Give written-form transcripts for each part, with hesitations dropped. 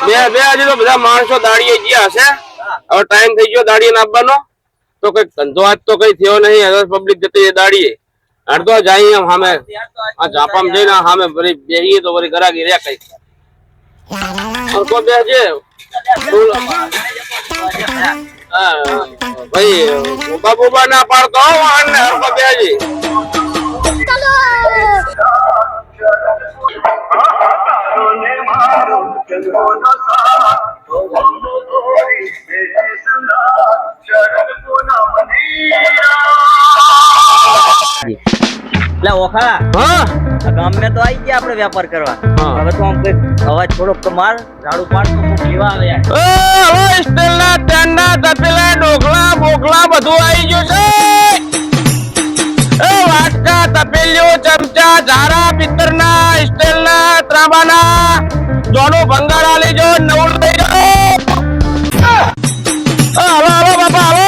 બે હજી તો બધા માણસો દાડીએ ગયા હશે. હવે ટાઈમ થઈ ગયો દાડીએ નાખવાનો. તો કઈ ધંધો આજ તો કઈ થયો નહીં. હવે પબ્લિક જતી દાડીએ અડધો જાય એમ સામે આ ઝાપામ જઈને સામે ફરી બેહીએ તો ફરી ગરાગી રે કઈ અડધો બેસજે ભાઈ બોબા ના પાડતો વાહન ને અડધો બેસજે. ઓખા ગામ મેં તો આવી ગયા આપડે વેપાર કરવા. હવે તો આમ કઈક અવાજ થોડોક તો માર ઝાડુ પાડતો લેવા આવે સ્ટીલ ના ટેન્ડા તપેલા ઢોકળા બોકળા બધું આવી ગયું છે. વાટકા તપેલીઓ ચમચા ઝારા પિત્તર ના સ્ટીલ ના ત્રાંબા ના જોડો ભંગારા લેજો નવું લઈ જાઓ. હાલો હાલો બાપા હાલો.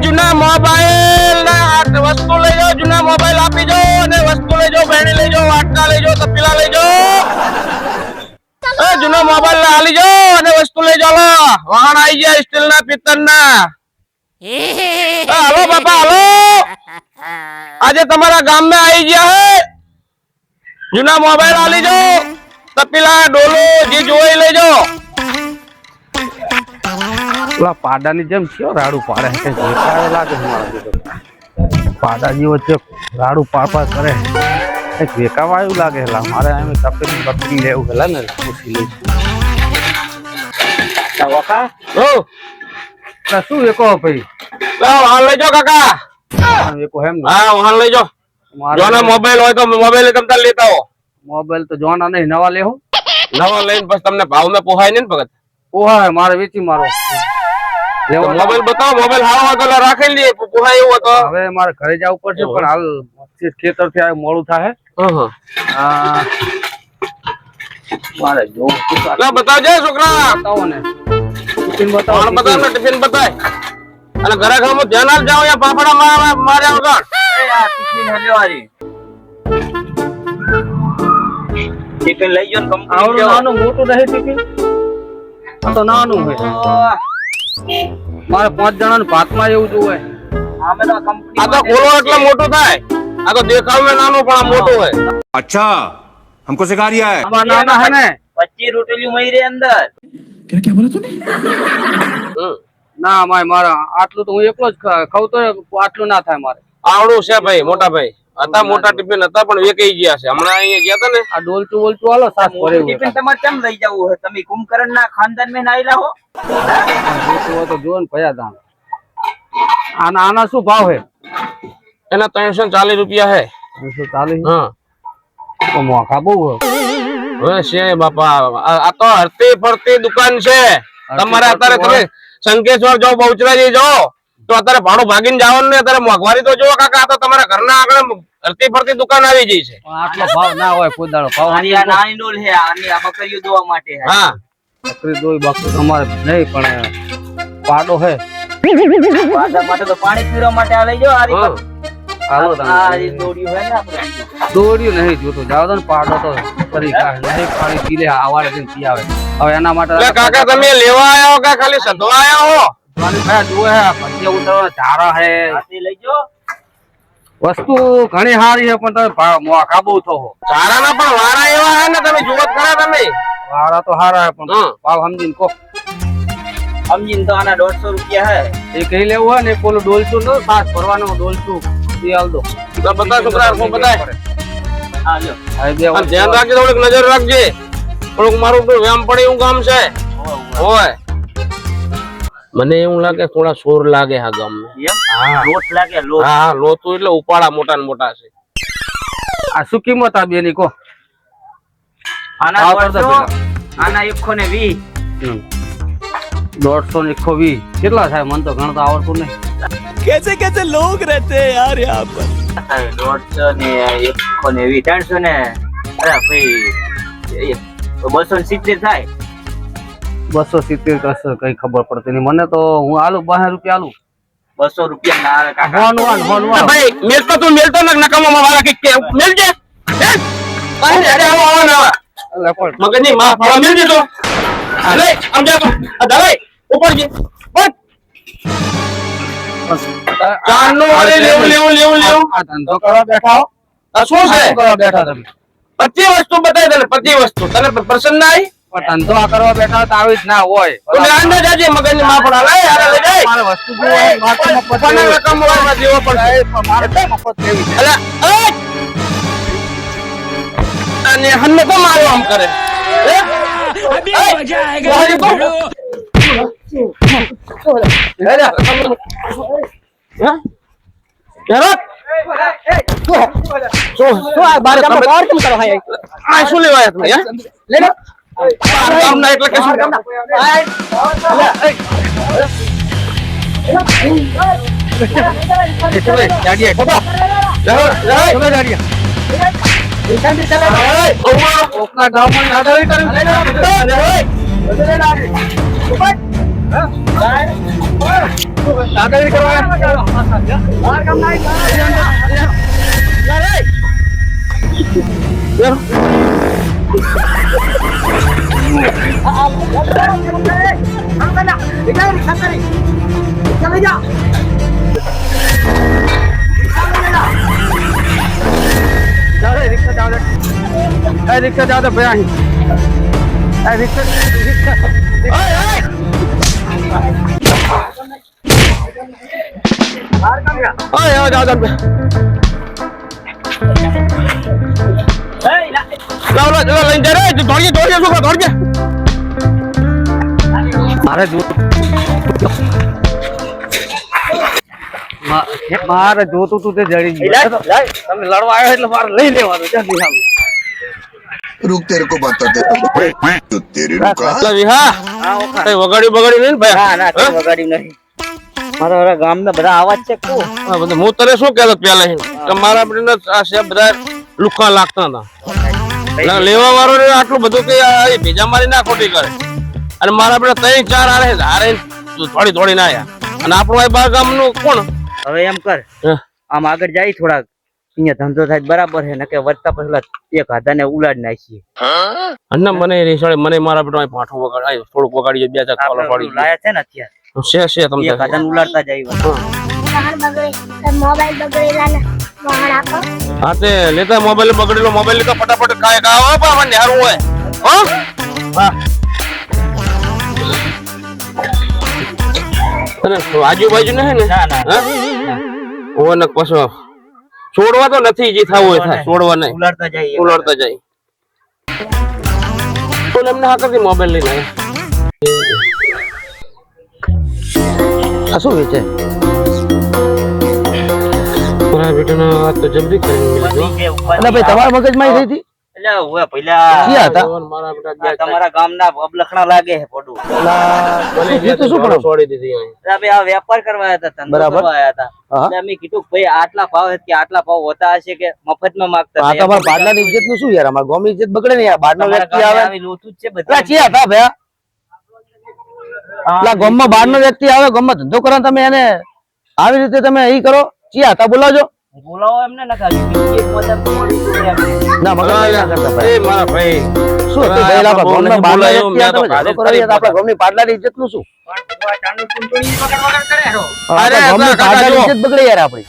જૂના મોબાઈલ ના વસ્તુ લઈ જાઓ. જૂના મોબાઈલ આપી જાઓ અને વસ્તુ લઈ જાઓ. બેણી લઈ જાઓ વાટકા લઈ જાઓ તપેલા લઈ જાઓ. જૂનો મોબાઈલ હાલી જાઓ અને વસ્તુ લઈ જાઓ. વાહન આવી ગયા સ્ટીલ ના પિત્તર ના. હાલો બાપા હાલો. આજે તમારા ગામ માં આવી ગયા હે. જૂના મોબાઈલ હાલી જાઓ તપેલા ડોલો જે જોઈ લઈ જાઓ. પાડાની જેમ થયો રાડું પાડે છે લાગે પાડા જેવો છે રાડું પાપા કરે વેકાવા એવું લાગે મારે એમ તપેલી બકરી લેવું પેલા ને પૂછી લઈશ. શું વેકો ભાઈ વાહન લઈ જાઓ કાકા. વેકો એમ હા વાહન લઈ જાઓ. જોના મોબાઈલ હોય તો મોબાઈલ તમતાર લેતા હો. મોબાઈલ તો જોના નહીં નવા લેવું. નવા લઈને પછી તમને ભાવ માં પોહાય નહીં ને ભગત. પોહાય મારે વેચી મારો મોબાઈલ બતાવો. મોબાઈલ હારો હોય તો રાખી લઈએ પોહાય એવું હતો. હવે મારે ઘરે જવું પડશે પણ હાલ ખેતર થી મોડું થાય. મારે જોવું બતાવજે છોકરા. બતાવો ને ટિફિન બતાવો. ટિફિન બતાય અને ઘરે ખાવામાં ધ્યાન આપ જાઓ. યા પાપડા માર્યા વગર ટિફિન લઈ જાઓ. આવડું નાનું મોટું નહીં ટિફિન આ તો નાનું હોય. મારે 5 જણાનું ભાતમાં એવું જોવે. આ તો ખોલો એટલે મોટું થાય. આ તો દેખાવમાં નાનું પણ મોટું હોય. अच्छा हमको सिखा रिया है. નાના है ने 25 રોટલી મહિરે અંદર. क्या बोला तूने? ના મારા આટલું તો હું એકલો જ ખાવ તો આટલું ના થાય મારે. આવડું છે ભાઈ મોટા ભાઈ. હતા મોટા ટિફિન હતા પણ વેચાઈ ગયા છે. હમણાં અહીંયા ગયા હતા ને આ ડોલચું બોલચું હાલો સાસ ભરે ટિફિન તમારે કેમ લઈ જવું છે? તમે કુંભકરણ ના ખાનદાન માં આવેલા હો. તો જો ને ભયા દામ આના શું ભાવ હે? એના 340 રૂપિયા હે. 340. હા તો મોંઘા બહુ હવે છે બાપા. આ તો હરતી ફરતી દુકાન છે. તમારે અત્યારે તમે શંકેશ્વર જાઓ બહુચરાજી જાઓ તો અત્યારે ભાડું ભાગીને જવાનું ને. અત્યારે મોંઘવારી તો જો કાકા. આ તો તમારા ઘરના આગળ હરતી ફરતી દુકાન આવી ગઈ છે. આટલો ભાવ ના હોય કોઈ દાડો. ભાવ નાની ડોલ છે. આની આ બકરીઓ દોવા માટે. હા બકરી દોઈ બકરી તમારે નહીં પણ પાડો હે. પાડા માટે તો પાણી પીવા માટે આ લઈ જાઓ. હાલો આ દોડ્યું હોય ને આપણે દોડ્યું નહીં જોતો જાવ તો પાડો તો ફરી નહીં પાણી પી લે આવાડે દિન પી આવે. હવે એના માટે કાકા તમે લેવા આવ્યા હો કે ખાલી સધવા આવ્યા હો? ચારા હે લઈ જાઓ. વસ્તુ ઘણી સારી છે પણ તમે મોંઘા બહુ થો. ચારા ના પણ વારા એવા હે ને. તમે જુઓ ખરા તમે. વારા તો સારા હે પણ ભાવ સમજીને કહો. સમજીને તો આના 150 રૂપિયા હે. એ કઈ લેવું હોય ને પેલું ડોલચું નો સાસ ભરવાનો ડોલચું એ હાલ દો. બધા છોકરા શું બતાય. હા લ્યો. ધ્યાન રાખજે. થોડીક નજર રાખજે. થોડુંક મારું વ્યામ પડે એવું કામ છે. હોય મને એવું લાગે થોડા સોર લાગે હા ગામ હા લોટ લાગે. લોટ. હા લોતું એટલે ઉપાડા મોટા ને મોટા છે. આ શું કિંમત આ બેની કહો? આના 120. 150 કેટલા થાય? મને તો ગણતા આવડતું નહીં. कैसे कैसे लोग रहते हैं यार यहाँ पर. 150 ને 120 300 ને અરે ભાઈ 270 થાય. 270 કરશે કઈ ખબર પડતી નહીં મને તો. હું આલુ 12 રૂપિયા આલુ. 200 રૂપિયા ના આવે કાકા. હોનવાન ભાઈ મેલતો તું મેલતો નકામો માં વાળા કે મેલજે. અરે આવો આવો ને આવો. એટલે પણ મગજની માં ફાળો મેળ દીધો. અરે આમ જા તું. આ દવાઈ ઉપર જે ઉઠ. ચારનું અરે લેવું. આ ધંધો કરવા બેઠા હો આ શું આ છે શું કરવા બેઠા તમે 25 વસ્તુ બતાવી તને 25 વસ્તુ તને પ્રસન્ન ના આવી પણ ધંધો આ કરવા બેઠા તો આવી જ ના હોય તું આંદે જાજે મગજની માં ફાળો લઈ હારે લઈ જાય મારે વસ્તુ જોવાની વાતમાં મફત કોને લેવી. રકમ મોબાઈલમાં દેવો પડશે પણ મારે તો મફત લેવી છે. અલા ઓય! અને હન્ને તો મારો આમ કરે હે? अभी ओए! मजा आएगा ओए, भिड़ो। હે રે, હે? જરાક. શું આ બાર કામ બહાર કેમ કરો ભાઈ આ શું લેવા આયા તમે હે લે લે બાર કામ ના એટલે કે શું કોકના ગામમાં આધારી કર્યું આધારી કરવા रिक्शा जाओ तो भैया रिक्शा જાઓ જાઓ જાઓ લાવ લો ચલો લઈને જા રે દોડજે શું કરો દોડજે મારે મારે જોતું તું તે જડી ગયું તમે લડવા આવ્યો એટલે મારે લઈ લેવાનું જલ્દી આવો रुक तेरे को बताते तो तेरी रुका એટલે વિહા કઈ વગાડી નહીં ને ભાઈ ના ના કઈ વગાડ્યું નહીં મારા ગામના બધા આવાજ છે કો હા, બધું હું તને શું કહેતો પેલા કે મારા બેટા આ છે બધા લુખા લાગતા હતા એટલે લેવા વાળો ને આટલું બધું કે આ ભેજા મારી ના ખોટી કરે અને મારા બેટા 3-4 હારે દોડીને આયા અને આપણું આ બાર ગામનું કોણ હવે એમ કર હે? આમ આગળ જાય થોડાક અહીંયા ધંધો થાય તો બરાબર છે નકે વધતા પહેલા એક હાથાને ઉલાડ નાખીએ અને મને રીસાડે મને મારા બેટા અહીં પાઠું વગાડ થોડુંક વગાડીએ 2-4 ખાલો પાડી લાયા છે ને અત્યારે છે તમે એક હાથાને ઉલાડતા જાય વાહન બગડે મોબાઈલ બગડેલા ને વાહન આપો હા તે લેતા મોબાઈલ બગડેલો મોબાઈલ લેતા ફટાફટ કાય કાવા પણ મને હારું હોય હો હા અને આજુબાજુ ને હે ને ના ના હા ઓ ને પાછો છોડવા તો નથી જે થાવું હોય થાય છોડવા નહીં ઉલાડતા જાય ઉલળતા જાય તો એમને હાકરથી મોબાઈલ લઈને આવ્યા આ શું વેચે મારા બેટાના આ તો જલ્દી કરીને મિલી ગયો એટલે ભાઈ તમારા મગજમાં થઈ હતી એટલે હવે પેલા ક્યાં હતા મારા બેટા આ તમારા ગામના અબલખણા લાગે છે પોડું એ તો શું પણ છોડી દીધી અહીં એટલે અમે આ વેપાર કરવા આવ્યા હતા ધંધો બરાબર. કરવા આવ્યા હતા હા. એટલે અમે કીધું કે ભાઈ આટલા ભાવ છે કે આટલા ભાવ હોતા હશે કે મફતમાં માંગતા આ હતા. તમારા બાદલાની ઇજ્જત નું શું યાર અમારા ગામની ઇજ્જત બગડે ને યાર બારનો તમારા વ્યક્તિ ગામમાં આવે આવી લોચું જ છે એટલે બધા ચિયા હતા ભયા એટલે ગામમાં બહારનો વ્યક્તિ આવે ગામમાં ધંધો કરો ને તમે એને આવી રીતે તમે એ કરો ચિયા હતા બોલાવજો બોલાવો એમને ના ખાલી બીજી એક મદદ તો મળી જોઈએ એમને. ના મગજ ના કરતા ભાઈ એ મારા ભાઈ શું હતું ભાઈ આપણા ગામના બહારના વ્યક્તિ આવે તમે ધંધો કરો યાર આપણા ગામની પાટલાની ઇજ્જત નું શું પણ બુઆ ચાંદુ ટુંટુણી વગર વગર કરે છો. અરે, આપણા ગામની કાકા પાટલાની જો. ઇજ્જત બગડે યાર આપણી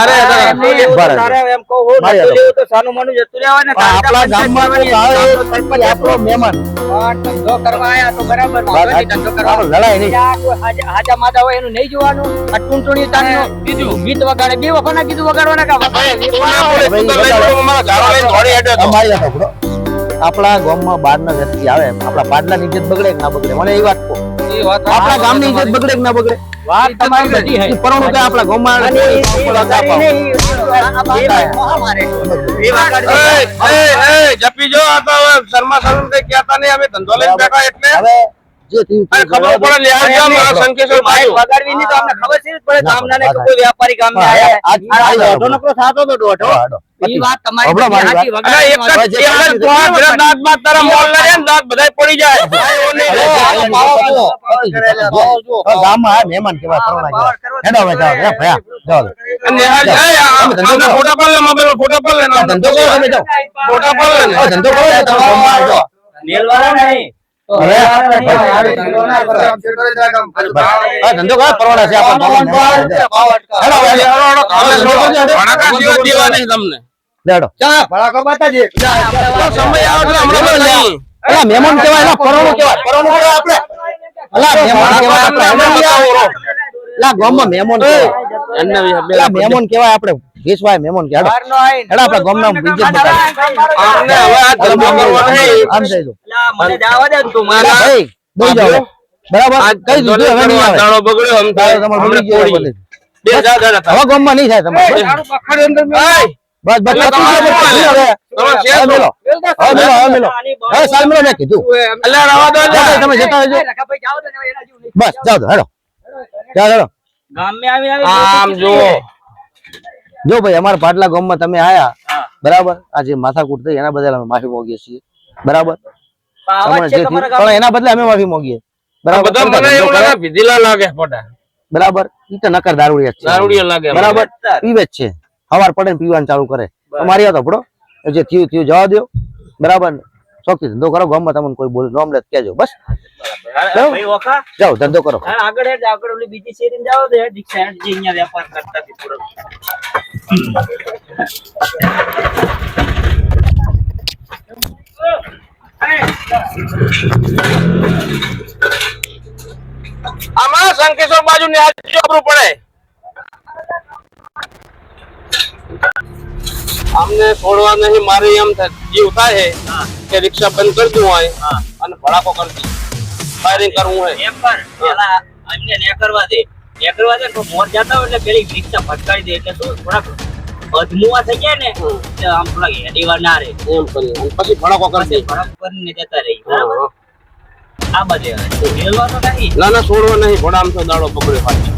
અરે એમ નહીં લેવું તો બરાબર. તારે એમ કહું હો, મારી નતું હાલો. લેવું તો સાનું માનું જતું રહેવાય ને. પણ આપણા ગામમાં તો આવે એ સરપંચ આપણો મહેમાન પણ ધંધો કરવા આયા તો બરાબર વાત વાંધો નહીં, સાચી. ધંધો કરવા આપણે લડાઈ નહીં આ કોઈ હાજા માદા હોય એનું નહીં જોવાનું આ ટૂંટણી તારનું કીધું ગીત વગાડે બે વખતના ગીત વગાડવાના કા મારા ગાળો લઈને દોડી હેડ્યો તો. અમારી વાત સાંભળો. આપણા ગામમાં બહારના વ્યક્તિ આવે આપણા પાટલાની ઇજ્જત બગડે કે ના બગડે મને એ વાત કહો આપણા ગામની ઇજ્જત બગડે કે ના બગડે વાત તમારી બધી હે. પરણું કે આપણા ગામમાં અને એ વગાડીને જપી જો આ તો હવે શર્મા શરમ કઈ કહેતા નહીં અમે ધંધો લઈને બેઠા એટલે હવે જે થયું અને ખબર પડે લ્યાર જામ મારા સંકેશ્વર બાજુ વગાડવી નહીં તો અમને ખબર છે જ પડે ગામના ને કે કોઈ વ્યાપારી ગામને આયા આ દોઢો નકરો થાતો તો દોઢો ઈ વાત તમારી હમણાં મારી સાચી અને વગાડવી એક જ દોહા પેલા દાંત બાત તારા મોલ ના રહ્યા ને દાંત બધાય પડી જાય ગામમાં આ મહેમાન કેવા પરવાના કેવા હેડો હવે જાઓ હે ભયા જાઓ અને હાલ જાય આપણે ફોટા પાડ લે મોબાઈલ ફોટા પાડ લે ધંધો કરો તમે જાઓ ફોટા પાડ લે ધંધો કરો તમે ગામમાં આવજો મેલવાળા નહીં હવે ધંધો કરો પરવાના છે આપણે હેડો ભણાકા જીવા દેવા નહીં તમને લેડો સમય આવે એટલે હમણાં નહીં અલા મહેમાન કેવાય એલા પરવાનો કેવાય આપણે અલા મહેમાન કેવાય આપણે અલા ગામમાં મહેમાન કેવાય અલા મહેમાન કેવાય આપણે વિશ્વાય મહેમાન કે હેડો આપણે ગામના ઇજ્જત બતાવો આમને હવે આ ધંધો કરવો નહીં આમ થઈ જો મને જવા દે તું મારા ભાઈ બોલ જાવ બરાબર કઈ દીધું હવે નહીં આવે દાડો બગડ્યો આમ થાય તમારે બોલી ગયો બોલી બે દાડા હવે ગામમાં નહીં થાય તમારે બસ બસ મેલો હવે સાલ મેલો મેં કીધું અલ્યા રવા દો તમે જતા રહેજો બસ જાઓ તો હેડો જાઓ હેડો ગામમાં આવી આમ જો જો ભાઈ અમારા પાટલા ગામમાં તમે આયા બરાબર આ જે માથાકૂટ થઈ એના બદલે અમે માફી માંગીએ છીએ બરાબર તમને જે થયું, પણ એના બદલે અમે માફી માંગીએ બરાબર બધા મને એવું લાગે ભીધીલા લાગે ફોટા બરાબર ઈ તો નકર દારૂડિયા જ છે દારૂડિયા લાગે બરાબર પીવે જ છે સવાર પડે ને પીવાનું ચાલુ કરે અમારી આ તો પડો જે થયું થયું જવા દો બરાબર ચોખ્ખી ધંધો કરો ગામમાં તમને કોઈ બોલ નોમ લે કહેજો બસ ભાઈ ઓખા જાઓ ધંધો કરો આગળ હેડ આગળ ઓલી બીજી શેરીમાં જાવ તો હેડ રિક્ષા હેડ જે અહીંયા વેપાર કરતા હતી પૂરો આમાં શંકેશ્વર બાજુ ને આજ આપવું પડે અમને છોડવા નહીં મારે એમ જીવ થાય કે રિક્ષા બંધ કરી દઉં હોય અને ભડાકો કરી દઉં ફાયરિંગ કરવું હોય એમ પર પેલા અન્ય ને કરવા દે તો મોર જાતા હોય એટલે પેલી રિક્ષા ભટકાઈ દે એટલે શું થોડાક અધમુઆ થઈ ગયા ને એટલે આમ થોડા હેડીવા ના રે એમ કરી અને પછી ભડાકો કરી દે ભડક કરીને જતા રહી બરાબર આ બધે મેલવાનો નહીં ના ના છોડવા નહીં ભડામ તો દાડો પકડે પાછી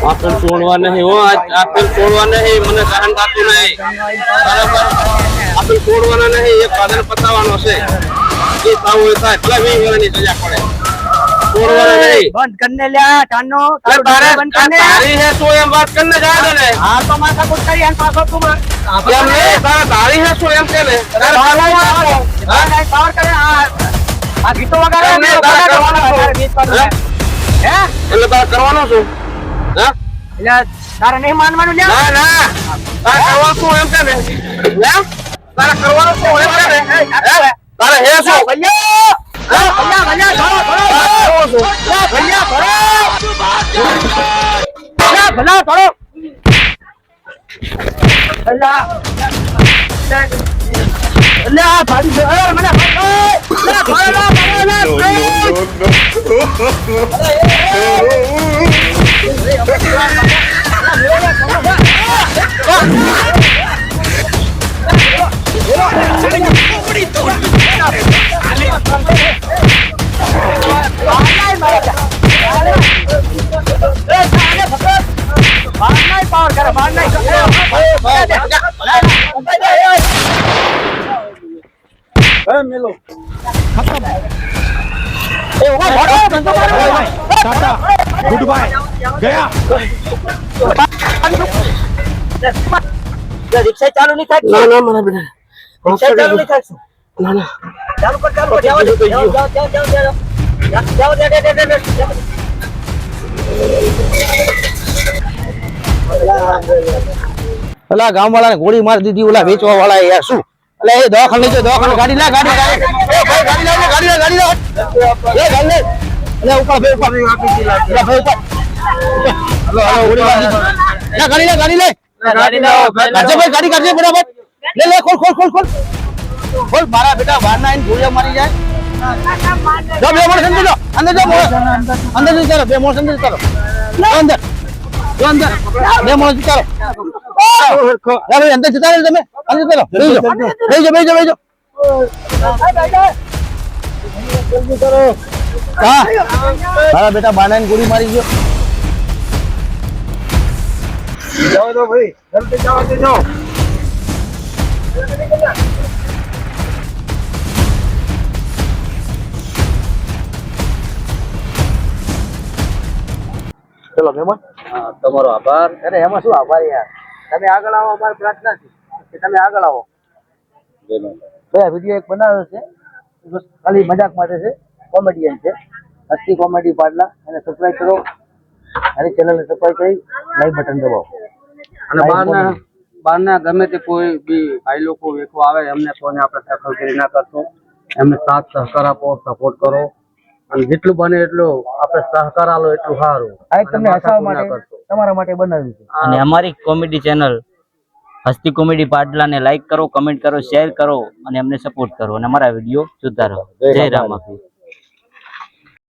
આપેલ છોડવા નહીં હો આપેલ છોડવા નહીં મને સહન થતું નહીં બરાબર આપેલ છોડવાના નહીં એક કાદન પતાવવાનો છે એ થવું એ થાય ભલે 20 વર્ષની સજા પડે છોડવાના નહીં બંધ કરને લ્યા ટાનો તારી હે તું એમ વાત કરીને જાય દે ને હા તો માથા કુટ કરી અને પાછો તું એમ નહીં તારા તારી હે શું એમ કે ને પાવર કરે આ ગીતો વગાડે એમ નહીં, તારે કરવાનો શું? હે એટલે તારે કરવાનું શું હા એટલે તારે નહીં માનવાનું લ્યા ના ના તારે કરવાનું શું એમ કે ને હે તારે કરવાનું શું એમ કે ને હે? તારે હે શું ભલા થોડો गुड बाय गया રિક્ષા ચાલુ નહીં થાય ના ના મને બેટા રિક્ષા ચાલુ નહીં થાય ના ના ચાલુ કર જાવ ઓલા ગામ વાળાને ગોળી મારી દીધી ઓલા વેચવા વાળા યાર શું એટલે એ દવાખાને લઈ જાઓ દવાખાને ગાડી લા ગાડી એ ભાઈ ગાડી લા ગાડી લા ગાડી લા એ ગાડી લે એટલે ઉપર ભાઈ ઉપર આપી દીલા એટલે ભાઈ ઉપર હલો હલો ગોળી મારી દીધી લા ગાડી લે ગાડી લે ગાડી લાવો કાઢજે ભાઈ ગાડી કાઢજે બરાબર લે લે ખોલ ખોલ ખોલ ખોલ ખોલ મારા બેટા બહાર ના આવીને ગોળીઓ મારી જાય જો બે મોણ અંદર જો અંદર જો અંદર જો ચાલો બે મોણ અંદર ચાલો અંદર જો અંદર બે મોણ ચાલો અરે અંદર જતા રહો તમે અંદર ચાલો બેજો બેજો બેજો હા મારા બેટા બહાર આવીને ગોળી મારી ગયો जाओ दो भाई जल्दी जाओ दे जाओ ચલો મહેમાન તમારો આભાર. અરે એમાં શું આભાર યાર, તમે આગળ આવો, અમારી પ્રાર્થના છે કે તમે આગળ આવો. ભાઈ વિડીયો એક બનાવ્યો છે, બસ ખાલી મજાક માટે છે, કોમેડિયન છે, હસ્તી કોમેડી પાડલા. એને સબસ્ક્રાઇબ કરો, મારી ચેનલને સબસ્ક્રાઇબ કરી લાઈક બટન દબાવો. અને બહારના ગમે તે કોઈ બી ભાઈ લોકો વેચવા આવે એમને કોને આપણે દખલગીરી ના કરશો, એમને સાથ સહકાર આપો, સપોર્ટ કરો, અને જેટલું બને એટલું આપણે સહકાર આલો એટલું સારું. આ તમને હસાવવા માટે તમારા માટે બનાવ્યું છે. અને અમારી કોમેડી ચેનલ હસ્તી કોમેડી પાટલાને લાઈક કરો, કમેન્ટ કરો, શેર કરો અને અમને સપોર્ટ કરો અને અમારા વિડીયો જોતા રહો. જય રામાપીર.